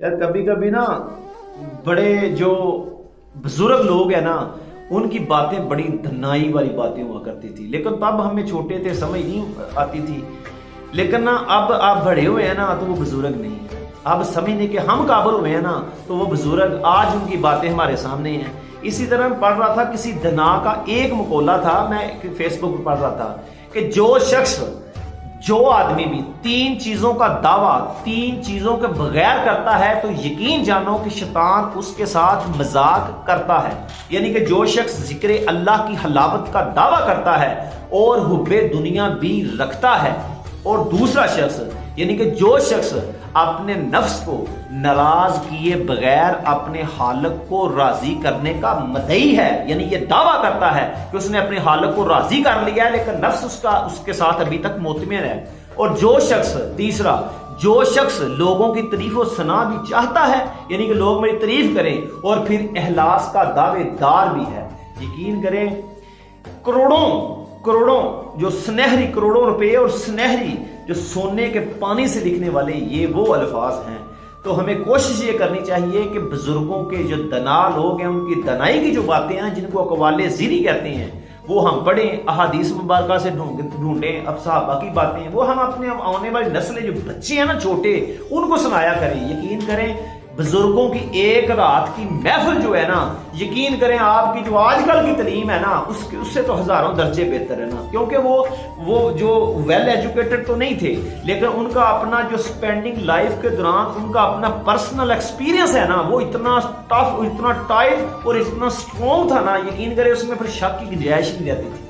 यार कभी कभी ना बड़े जो बुजुर्ग लोग हैं ना, उनकी बातें बड़ी धनाई वाली बातें हुआ करती थी, लेकिन तब हमें छोटे थे, समझ नहीं आती थी। लेकिन ना अब आप बड़े हुए हैं ना, तो वो बुजुर्ग नहीं, अब समझने के हम काबिल हुए हैं ना, तो वो बुजुर्ग आज उनकी बातें हमारे सामने हैं। इसी तरह मैं पढ़ रहा था, किसी धना का एक मकोला था, मैं फेसबुक पर पढ़ रहा था कि जो आदमी भी तीन चीजों का दावा तीन चीजों के बगैर करता है, तो यकीन जानो कि शैतान उसके साथ मजाक करता है। यानी कि जो शख्स जिक्र अल्लाह की हलावत का दावा करता है और हुब्बे दुनिया भी रखता है, और दूसरा शख्स यानी कि जो शख्स अपने नफ्स को नाराज किए बगैर अपने हालक को राजी करने का मदई है, यानी ये दावा करता है कि उसने अपने हालक को राजी कर लिया है, लेकिन नफ्स उसके साथ अभी तक मुतमिन है। और जो शख्स तीसरा, जो शख्स लोगों की तारीफ और सना भी चाहता है, यानी कि लोग मेरी तारीफ करें, और फिर इखलास का दावेदार भी है। यकीन करें, करोड़ों जो सुनहरी करोड़ों रुपए और सुनहरी जो सोने के पानी से लिखने वाले ये वो अल्फाज हैं। तो हमें कोशिश ये करनी चाहिए कि बुजुर्गों के जो दना लोग हैं, उनकी दनाई की जो बातें हैं, जिनको अकवाले ज़ीरी कहते हैं, वो हम पढ़ें, अहादीस मुबारका से ढूंढें, अब सहाबा की बातें वो हम अपने आने वाली नस्लें, जो बच्चे हैं ना छोटे, उनको सुनाया करें। यकीन करें, बुजुर्गों की एक रात की महफिल जो है ना, यकीन करें आपकी जो आजकल की तालीम है ना, उससे तो हजारों दर्जे बेहतर है ना। क्योंकि वो जो वेल एजुकेटेड तो नहीं थे, लेकिन उनका अपना जो स्पेंडिंग लाइफ के दौरान उनका अपना पर्सनल एक्सपीरियंस है ना, वो इतना टफ, इतना टाइट और इतना स्ट्रॉन्ग था ना, यकीन करें उसमें फिर शक की गुंजाइश नहीं रहती थी।